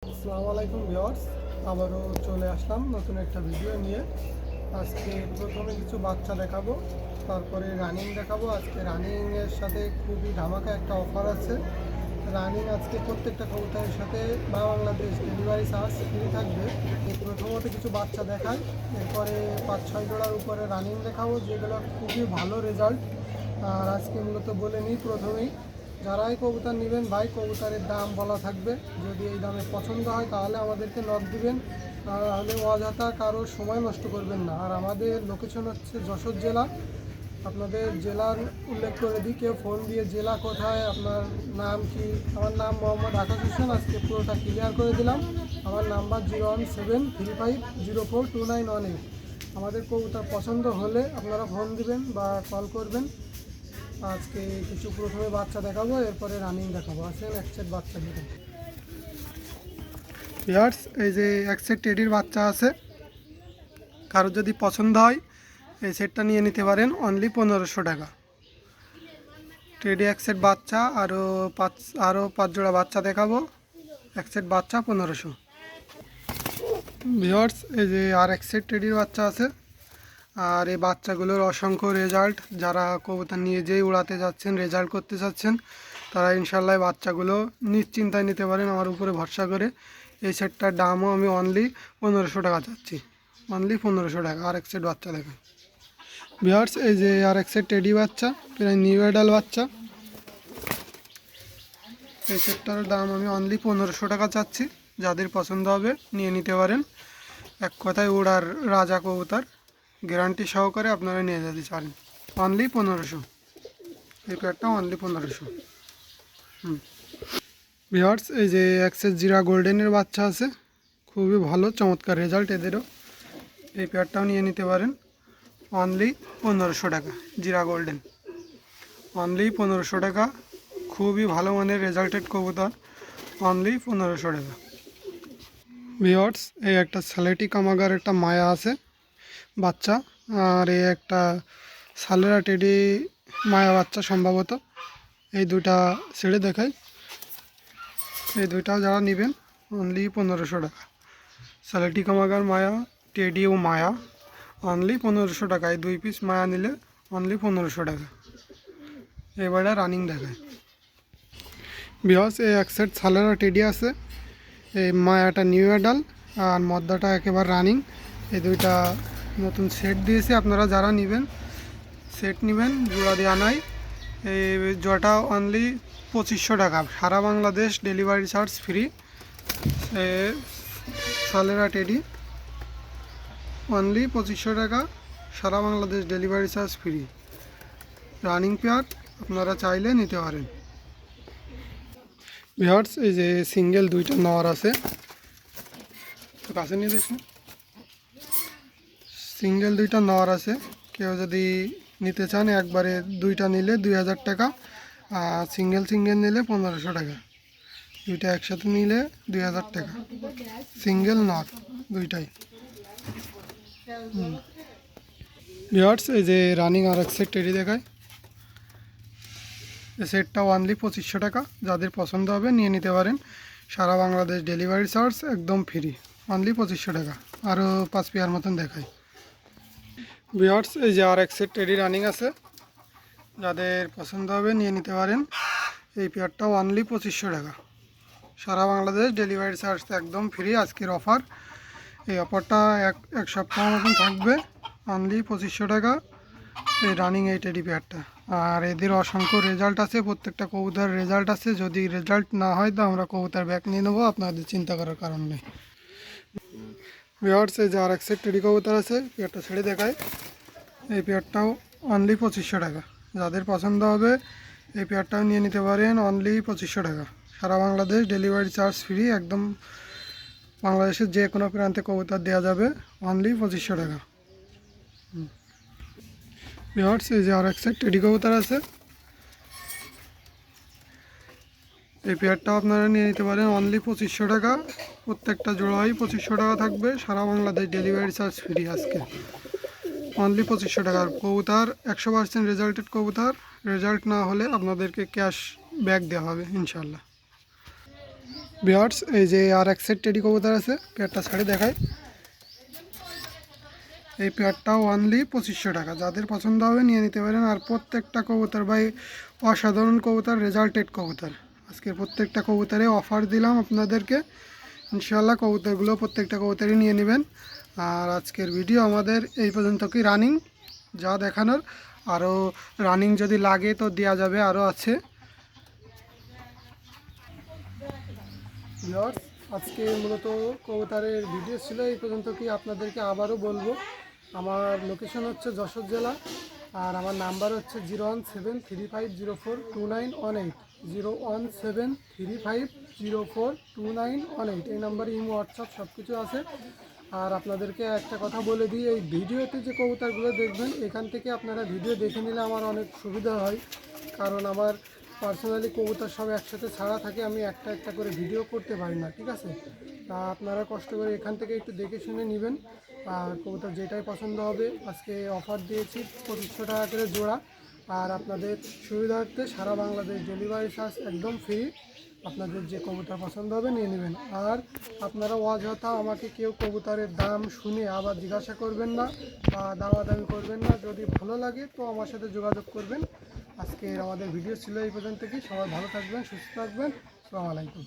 আসসালামু আলাইকুম ভিউয়ার্স, আবারও চলে আসলাম নতুন একটা ভিডিও নিয়ে। আজকে প্রথমে কিছু বাচ্চা দেখাবো, তারপরে রানিং দেখাবো। আজকে রানিংয়ের সাথে খুবই ধামাকা একটা অফার আছে। রানিং আজকে প্রত্যেকটা কবুতরের সাথে বাংলাদেশ ডেলিভারি চার্জ ফ্রি থাকবে। প্রথমত কিছু বাচ্চা দেখাই, এরপরে 5-6 জোড়ার উপরে রানিং দেখাবো, যেগুলো খুবই ভালো রেজাল্ট। আর আজকে মূলত বলে নিই প্রথমেই, যারাই কবুতর নেবেন ভাই, কবুতরের দাম বলা থাকবে। যদি এই দামে পছন্দ হয় তাহলে আমাদেরকে নক দিবেন, তাহলে অযথা কারো সময় নষ্ট করবেন না। আর আমাদের লোকেশন হচ্ছে যশোর জেলা। আপনাদের জেলার উল্লেখ করে দিই, কেউ ফোন দিয়ে জেলা কোথায়, আপনার নাম কি। আমার নাম মোহাম্মদ আকাশ হোসেন। আজকে পুরোটা ক্লিয়ার করে দিলাম। আমার নাম্বার 01735042918। আমাদের কবুতর পছন্দ হলে আপনারা ফোন দিবেন বা কল করবেন। আজকে কিছু প্রথমে বাচ্চা দেখাবো, এরপরে রানিং দেখাবো। আসেন এক সেট বাচ্চা দিবেন। ভিউয়ার্স, এই যে এক সেট টেডির বাচ্চা আছে, কারোর যদি পছন্দ হয় এই সেটটা নিয়ে নিতে পারেন। অনলি 1500 টাকা। টেডি এক সেট বাচ্চা, আরও 5 জোড়া বাচ্চা দেখাবো। এক সেট বাচ্চা 1500। ভিউয়ার্স, এই যে আর এক সেট টেডির বাচ্চা আছে। আর এই বাচ্চাগুলোর অসংখ্য রেজাল্ট। যারা কবুতর নিয়ে যেয়ে উড়াতে যাচ্ছেন, রেজাল্ট করতে চাচ্ছেন, তারা ইনশাল্লাহ বাচ্চাগুলো নিশ্চিন্তায় নিতে পারেন আমার উপরে ভরসা করে। এই সেটটার দামও আমি অনলি 1500 টাকা চাচ্ছি। অনলি 1500 টাকা। আর এক সেট বাচ্চা দেখেন ভিউয়ার্স, এই যে আর এক সেট টেডি বাচ্চা, প্রায় নিউ অ্যাডাল বাচ্চা। এই সেটটার দাম আমি অনলি 1500 টাকা চাচ্ছি। যাদের পছন্দ হবে নিয়ে নিতে পারেন। এক কথায় উড়ার রাজা কবুতর, গ্যারান্টি সহকারে আপনারা নিয়ে যেতে পারেন। অনলি 1500। এই প্যাডটা অনলি 1500। ভিউয়ার্স, এই যে অ্যাক্সেস জিরা গোল্ডেনের বাচ্চা আছে, খুবই ভালো চমৎকার রেজাল্ট এদেরও। এই প্যাডটাও নিয়ে নিতে পারেন। অনলি 1500 টাকা। জিরা গোল্ডেন অনলি 1500 টাকা। খুবই ভালো মানের রেজাল্টেড কবুতর। অনলি 1500 টাকা। ভিউয়ার্স, এই একটা স্যালেটি কামাগার একটা মায়া আছে বাচ্চা, আর এই একটা সালেরা টেডি মায়া বাচ্চা সম্ভবত। এই দুটা ছেড়ে দেখাই। এই দুইটাও যারা নেবেন অনলি 1500 টাকা। স্যালেটি কামাগার মায়া, টেডি ও মায়া, অনলি 1500 টাকা। এই 2 পিস মায়া নিলে অনলি 1500 টাকা। এবারে রানিং দেখায়। বিহস, এই এক সেট সালেরা টেডি আছে। এই মায়াটা নিউ অ্যাডাল আর মদ্দাটা একেবারে রানিং। এই দুইটা নতুন সেট দিয়েছি। আপনারা যারা নেবেন সেট নেবেন, জোড়া দেওয়া নাই। এই জোড়াটা অনলি 2500 টাকা। সারা বাংলাদেশ ডেলিভারি চার্জ ফ্রি। সালেরা টেডি অনলি 2500 টাকা। সারা Bangladesh delivery charge free. Running pair আপনারা চাইলে নিতে পারেন। ভিউয়ার্স, এই যে সিঙ্গেল দুইটা নর আছে, তো কাছে নিয়ে দেখুন। সিঙ্গেল দুইটা নর আছে, কেউ যদি নিতে চান একবারে দুইটা নিলে 2000 টাকা, আর সিঙ্গেল নিলে 1500 টাকা। দুইটা একসাথে নিলে 2000 টাকা। সিঙ্গেল নর দুইটাই। ভিউয়ার্স, এই যে রানিং আর এক সেট টেডি দেখায়। এই সেটটা অনলি 2500 টাকা। যাদের পছন্দ হবে নিয়ে নিতে পারেন। সারা বাংলাদেশ ডেলিভারি চার্জ একদম ফ্রি। অনলি 2500 টাকা। আরও 5 পেয়ার মতন দেখায়। ভিউয়ার্স, এই যে আর এক সেট টেডি রানিং আছে, যাদের পছন্দ হবে নিয়ে নিতে পারেন। এই পেয়ারটাও অনলি 2500 টাকা। সারা বাংলাদেশ ডেলিভারি চার্জ একদম ফ্রি। আজকের অফার, এই অফারটা এক সপ্তাহ মতন থাকবে। অনলি 2500 টাকা এই রানিং এই টেডি পেয়ারটা। আর এদের অসংখ্য রেজাল্ট আছে, প্রত্যেকটা কবুতর রেজাল্ট আছে। যদি রেজাল্ট না হয় তো আমরা কবুতর ব্যাক নিয়ে নেবো, আপনাদের চিন্তা করার কারণ নেই। ভিউয়ার্স, এই যে আর এক সেট টেডি কবুতর আছে, পেয়ারটা ছেড়ে দেখায়। এই পেয়ারটাও অনলি 2500 টাকা। যাদের পছন্দ হবে এই পেয়ারটাও নিয়ে নিতে পারেন। অনলি 2500 টাকা। সারা বাংলাদেশ ডেলিভারি চার্জ ফ্রি। একদম বাংলাদেশের যে কোনো প্রান্তে কবুতর দেওয়া যাবে। অনলি 2500 টাকা। ভিউয়ার্স, এই যে আর এক সেট টেডি কবুতর আছে, এই পেয়ারটাও আপনারা নিয়ে নিতে পারেন। অনলি 2500 টাকা। প্রত্যেকটা জোড়াই 2500 টাকা থাকবে। সারা বাংলাদেশ ডেলিভারি চার্জ ফ্রি আজকে। অনলি 2500 টাকার কবুতর, 100% রেজাল্টেড কবুতর। রেজাল্ট না হলে আপনাদেরকে ক্যাশ ব্যাক দেওয়া হবে ইনশাল্লাহ। ভিউয়ার্স এই যে আর এক সেট টেডি কবুতর আছে, পেয়ারটা ছাড়ি দেখায়। এই পেয়ারটাও অনলি 2500 টাকা। যাদের পছন্দ হবে নিয়ে নিতে পারেন। আর প্রত্যেকটা কবুতর ভাই অসাধারণ কবুতর, রেজাল্টেড কবুতর। আজকে প্রত্যেকটা কবুতরে অফার দিলাম আপনাদেরকে, ইনশাআল্লাহ কবুতরগুলো প্রত্যেকটা কবুতরই নিয়ে নেবেন। আর আজকের ভিডিও আমাদের এই পর্যন্ত কি রানিং যা দেখানোর, আরও রানিং যদি লাগে তো দেওয়া যাবে, আরও আছে। ভিউয়ার্স আজকে মূলত কবুতরের ভিডিও ছিল এই পর্যন্ত। কি আপনাদেরকে আবারও বলবো, আমার লোকেশন হচ্ছে যশোর জেলা, আর আমার নাম্বার হচ্ছে 01735042918, 01735042918। এই নাম্বারে ইমো, হোয়াটসঅ্যাপ সব কিছু আছে। আর আপনাদেরকে একটা কথা বলে দিই, এই ভিডিওতে যে কবুতরগুলো দেখবেন এখান থেকে আপনারা ভিডিও দেখে নিলে আমার অনেক সুবিধা হয়। কারণ আমার পার্সোনালি কবুতর সব একসাথে ছাড়া থাকে, আমি একটা একটা করে ভিডিও করতে পারি না, ঠিক আছে? তা আপনারা কষ্ট করে এখান থেকে একটু দেখে শুনে নেবেন। আর কবুতর যেটাই পছন্দ হবে, আজকে অফার দিয়েছি 2500 টাকা করে জোড়া। আর আপনাদের সুবিধার্থে সারা বাংলাদেশ ডেলিভারি চার্জ একদম ফ্রি। আপনাদের যে কবুতর পছন্দ হবে নিয়ে নেবেন। আর আপনারা অযথা আমাকে কেউ কবুতরের দাম শুনে আবার জিজ্ঞাসা করবেন না বা দামাদামি করবেন না। যদি ভালো লাগে তো আমার সাথে যোগাযোগ করবেন। আজকে আমাদের ভিডিও ছিল এই পর্যন্ত। কি সবাই ভালো থাকবেন, সুস্থ থাকবেন। আসসালামু আলাইকুম।